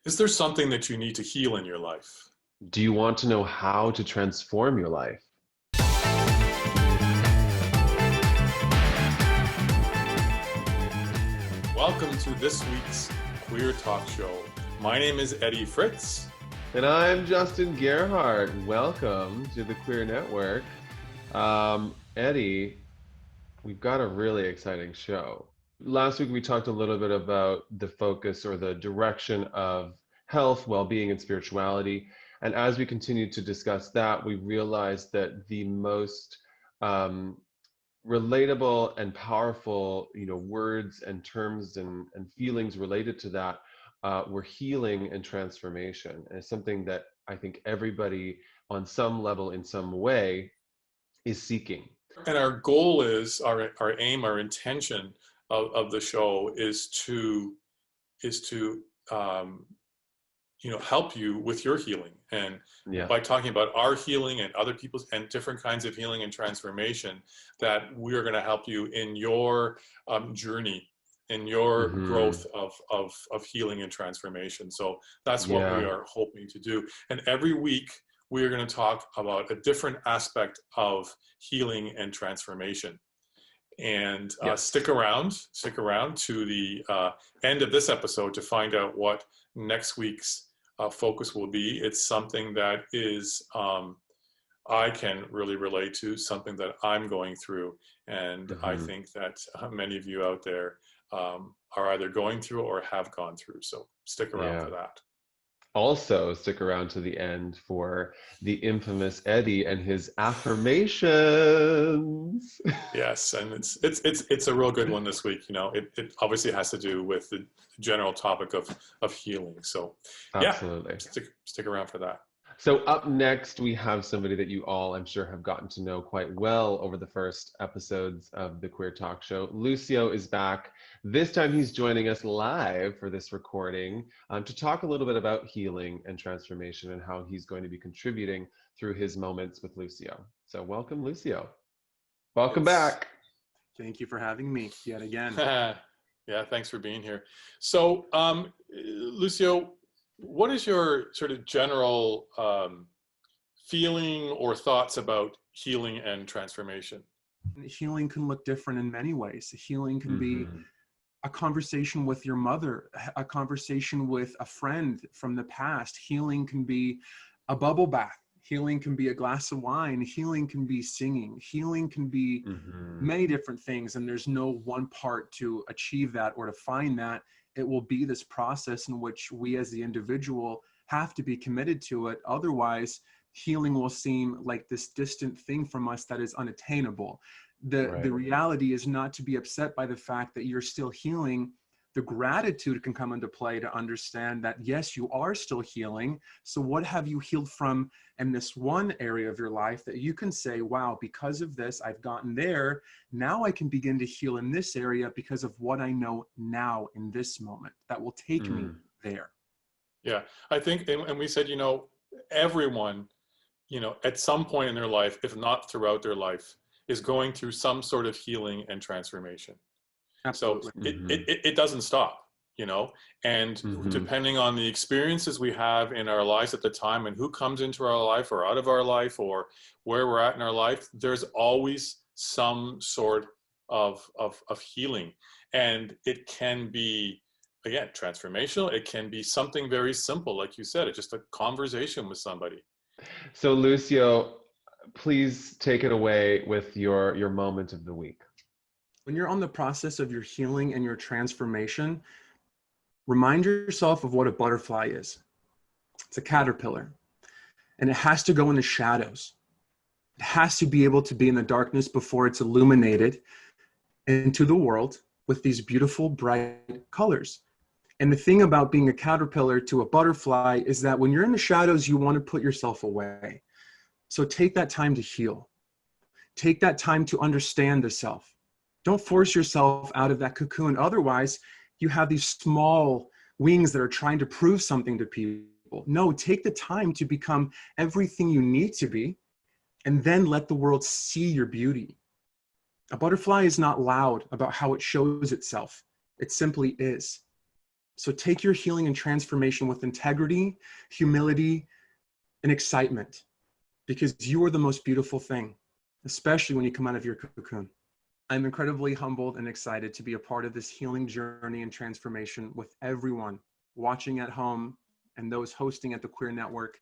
Is there something that you need to heal in your life? Do you want to know how to transform your life? Welcome to this week's Queer Talk Show. My name is Eddie Fritz. And I'm Justin Gerhardt. Welcome to the Queer Network. Eddie, we've got a really exciting show. Last week we talked a little bit about the focus or the direction of health, well-being, and spirituality. And as we continued to discuss that, we realized that the most relatable and powerful, words and terms and feelings related to that were healing and transformation. And it's something that I think everybody on some level, in some way, is seeking. And our goal is, our aim, our intention of the show is to help you with your healing. And by talking about our healing and other people's and different kinds of healing and transformation, that we're going to help you in your journey, in your growth of healing and transformation. So that's what we are hoping to do. And every week we are going to talk about a different aspect of healing and transformation. And stick around to the end of this episode to find out what next week's focus will be. It's something that is I can really relate to, something that I'm going through, and I think that many of you out there are either going through or have gone through. So stick around for that. Also, stick around to the end for the infamous Eddie and his affirmations. Yes, and it's a real good one this week. It obviously has to do with the general topic of healing. So absolutely, stick around for that. So up next, we have somebody that you all, I'm sure, have gotten to know quite well over the first episodes of the Queer Talk Show. Lucio is back. This time he's joining us live for this recording to talk a little bit about healing and transformation and how he's going to be contributing through his moments with Lucio. So welcome, Lucio. Welcome back. Thank you for having me yet again. Yeah, thanks for being here. So, Lucio, what is your sort of general feeling or thoughts about healing and transformation? Healing can look different in many ways. Healing can be a conversation with your mother, a conversation with a friend from the past. Healing can be a bubble bath. Healing can be a glass of wine. Healing can be singing. Healing can be many different things. And there's no one part to achieve that or to find that. It will be this process in which we as the individual have to be committed to it. Otherwise, healing will seem like this distant thing from us that is unattainable. The reality is not to be upset by the fact that you're still healing. The gratitude can come into play to understand that, yes, you are still healing. So what have you healed from in this one area of your life that you can say, wow, because of this, I've gotten there. Now I can begin to heal in this area because of what I know now in this moment that will take me there. Yeah, I think, and we said, everyone, at some point in their life, if not throughout their life, is going through some sort of healing and transformation. Absolutely. So it doesn't stop, and depending on the experiences we have in our lives at the time and who comes into our life or out of our life or where we're at in our life, there's always some sort of healing. And it can be, again, transformational. It can be something very simple, like you said, it's just a conversation with somebody. So Lucio, please take it away with your moment of the week. When you're on the process of your healing and your transformation, remind yourself of what a butterfly is. It's a caterpillar, and it has to go in the shadows. It has to be able to be in the darkness before it's illuminated into the world with these beautiful, bright colors. And the thing about being a caterpillar to a butterfly is that when you're in the shadows, you want to put yourself away. So take that time to heal. Take that time to understand the self. Don't force yourself out of that cocoon. Otherwise, you have these small wings that are trying to prove something to people. No, take the time to become everything you need to be, and then let the world see your beauty. A butterfly is not loud about how it shows itself. It simply is. So take your healing and transformation with integrity, humility, and excitement, because you are the most beautiful thing, especially when you come out of your cocoon. I'm incredibly humbled and excited to be a part of this healing journey and transformation with everyone watching at home and those hosting at the Queer Network.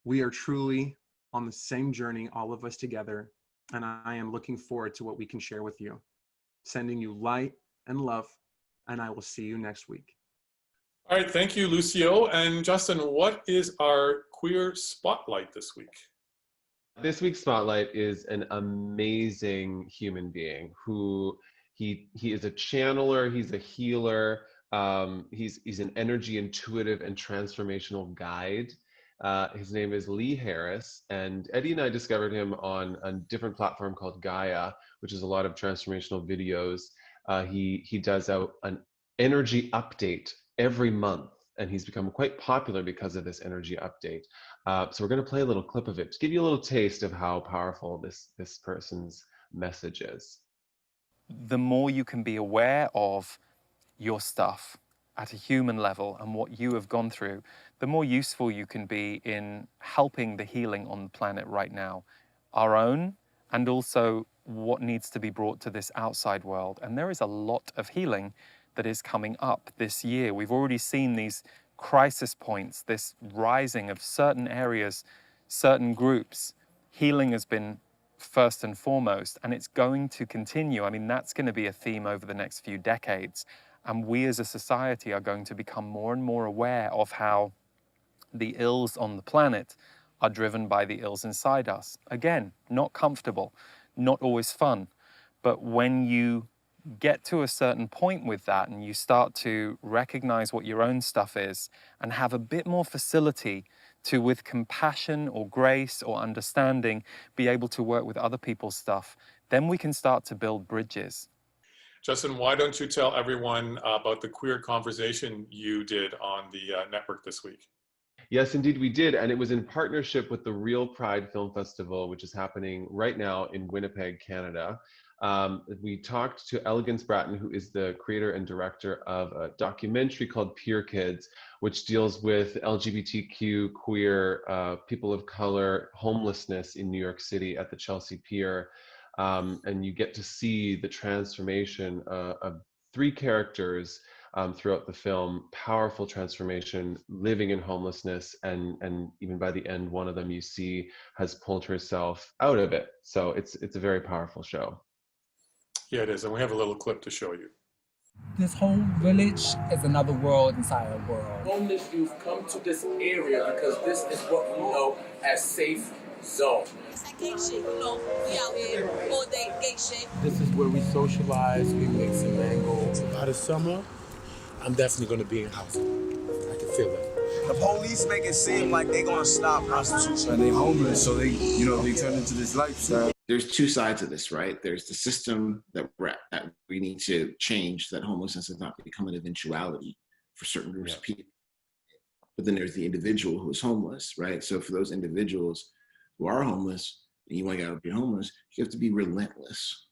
We are truly on the same journey, all of us together, and I am looking forward to what we can share with you. Sending you light and love, and I will see you next week. All right, thank you, Lucio. And Justin, what is our queer spotlight this week? This week's spotlight is an amazing human being who he is a channeler, he's a healer, he's an energy intuitive and transformational guide. His name is Lee Harris, and Eddie and I discovered him on a different platform called Gaia, which is a lot of transformational videos. He does an energy update every month, and he's become quite popular because of this energy update. So we're going to play a little clip of it to give you a little taste of how powerful this person's message is. The more you can be aware of your stuff at a human level and what you have gone through, the more useful you can be in helping the healing on the planet right now, our own, and also what needs to be brought to this outside world. And there is a lot of healing that is coming up this year. We've already seen these crisis points, this rising of certain areas, certain groups. Healing has been first and foremost, and it's going to continue. I mean, that's going to be a theme over the next few decades. And we as a society are going to become more and more aware of how the ills on the planet are driven by the ills inside us. Again, not comfortable, not always fun. But when you get to a certain point with that and you start to recognize what your own stuff is and have a bit more facility to, with compassion or grace or understanding, be able to work with other people's stuff, then we can start to build bridges. Justin, why don't you tell everyone about the queer conversation you did on the network this week? Yes, indeed we did. And it was in partnership with the Real Pride Film Festival, which is happening right now in Winnipeg, Canada. We talked to Elegance Bratton, who is the creator and director of a documentary called Peer Kids, which deals with LGBTQ, queer, people of color, homelessness in New York City at the Chelsea Pier. And you get to see the transformation of three characters throughout the film, powerful transformation, living in homelessness, and even by the end, one of them you see has pulled herself out of it. So it's a very powerful show. Yeah, it is, and we have a little clip to show you. This whole village is another world inside a world. Homeless youth come to this area because this is what we know as safe zone. Gay shit, you know, we out here all day gay shit. This is where we socialize, we mix and mingle. By the summer, I'm definitely going to be in housing. I can feel it. The police make it seem like they're going to stop prostitution. And they homeless, so they turn into this lifestyle. There's two sides of this, right? There's the system that we need to change, that homelessness has not become an eventuality for certain groups of people. But then there's the individual who is homeless, right? So for those individuals who are homeless, and you want to get out of being homeless, you have to be relentless.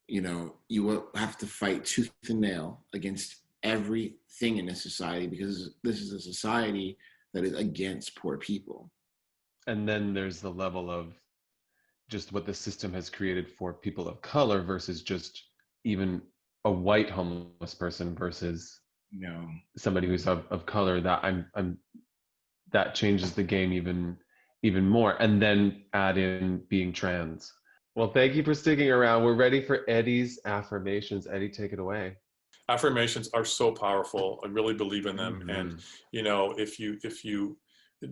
You know, you will have to fight tooth and nail against everything in this society, because this is a society that is against poor people. And then there's the level of just what the system has created for people of color versus just even a white homeless person versus somebody who's of color. That that changes the game even more. And then add in being trans. Well, thank you for sticking around. We're ready for Eddie's affirmations. Eddie, take it away. Affirmations are so powerful. I really believe in them. Mm-hmm. And you know, if you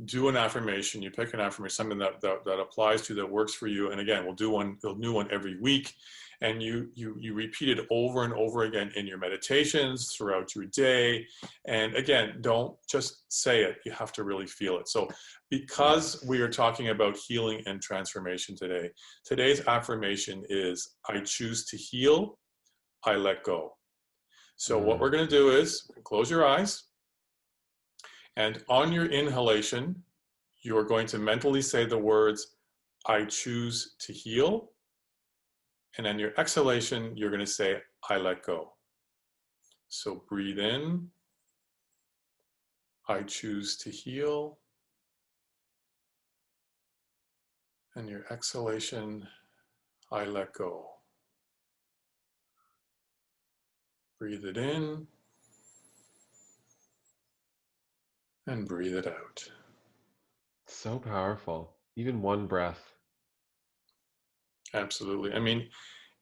do an affirmation, you pick an affirmation, something that applies to, that works for you. And again, we'll do a new one every week. And you repeat it over and over again in your meditations throughout your day. And again, don't just say it, you have to really feel it. So because we are talking about healing and transformation today, today's affirmation is, I choose to heal, I let go. So what we're going to do is close your eyes, and on your inhalation, you are going to mentally say the words, I choose to heal. And on your exhalation, you're going to say, I let go. So breathe in, I choose to heal. And your exhalation, I let go. Breathe it in and breathe it out. So powerful. Even one breath. Absolutely. I mean,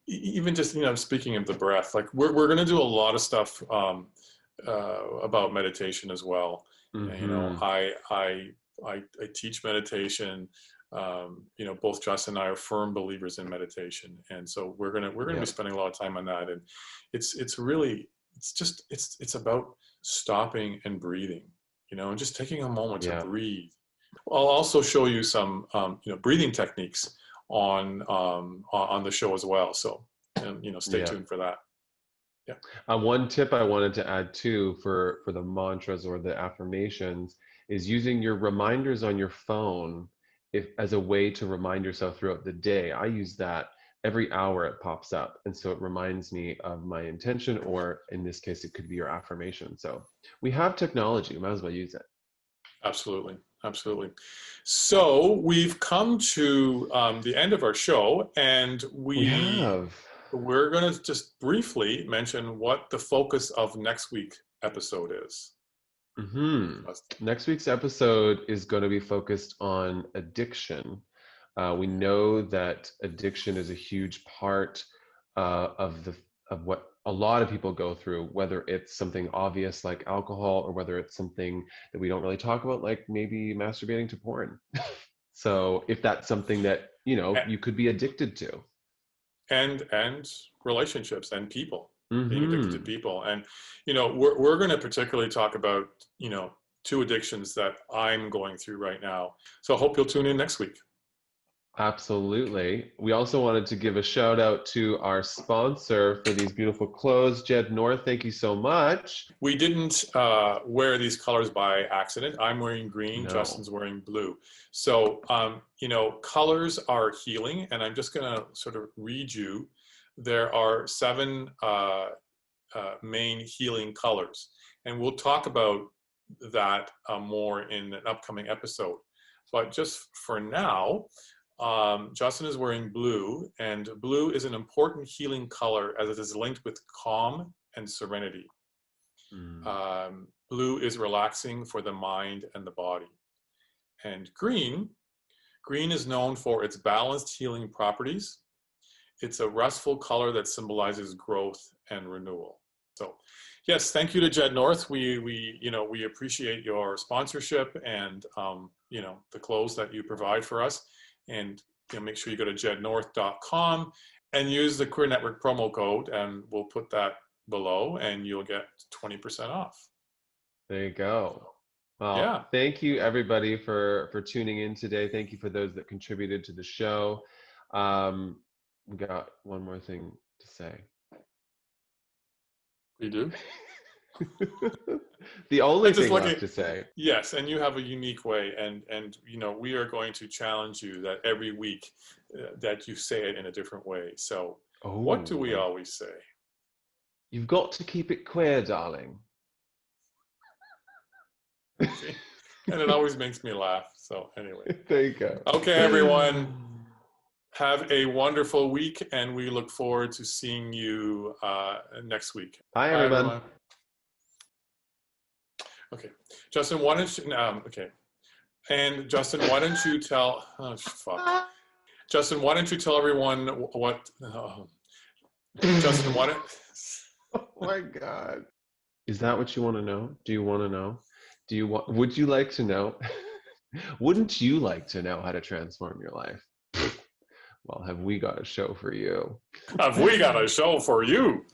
even just, speaking of the breath, like we're going to do a lot of stuff about meditation as well. Mm-hmm. I teach meditation. Both Justin and I are firm believers in meditation, and so we're gonna be spending a lot of time on that. And it's about stopping and breathing, and just taking a moment to breathe. I'll also show you some breathing techniques on the show as well. So stay tuned for that. Yeah. One tip I wanted to add too for the mantras or the affirmations is using your reminders on your phone as a way to remind yourself throughout the day. I use that every hour it pops up. And so it reminds me of my intention, or in this case, it could be your affirmation. So we have technology, we might as well use it. Absolutely. Absolutely. So we've come to the end of our show, and we're going to just briefly mention what the focus of next week's episode is. Mm-hmm. Next week's episode is going to be focused on addiction. We know that addiction is a huge part of what a lot of people go through, whether it's something obvious like alcohol, or whether it's something that we don't really talk about, like maybe masturbating to porn. So if that's something that you could be addicted to, and relationships and people, being addicted to people, and we're going to particularly talk about two addictions that I'm going through right now. So I hope you'll tune in next week. Absolutely. We also wanted to give a shout out to our sponsor for these beautiful clothes, Jed North. Thank you so much. We didn't wear these colors by accident. I'm wearing green, No. Justin's wearing blue. So, colors are healing, and I'm just going to sort of read you. There are 7 main healing colors, and we'll talk about that more in an upcoming episode. But just for now, Justin is wearing blue, and blue is an important healing color as it is linked with calm and serenity. Blue is relaxing for the mind and the body. And green is known for its balanced healing properties. It's a restful color that symbolizes growth and renewal. So yes, thank you to Jed North. We appreciate your sponsorship and the clothes that you provide for us. And make sure you go to jednorth.com and use the Queer Network promo code, and we'll put that below, and you'll get 20% off. There you go. Well, thank you everybody for tuning in today. Thank you for those that contributed to the show. We got one more thing to say. We do? The only thing left to say. Yes, and you have a unique way, and we are going to challenge you that every week that you say it in a different way. So what do we always say? You've got to keep it queer, darling. And it always makes me laugh. So anyway. There you go. Okay, everyone. Have a wonderful week, and we look forward to seeing you next week. Bye, everyone. Okay, Justin, why don't you? Okay, and Justin, why don't you tell? Oh fuck, Justin, why don't you tell everyone what? Justin, why don't? Oh my God, is that what you want to know? Do you want to know? Do you want? Would you like to know? Wouldn't you like to know how to transform your life? Well, have we got a show for you? Have we got a show for you?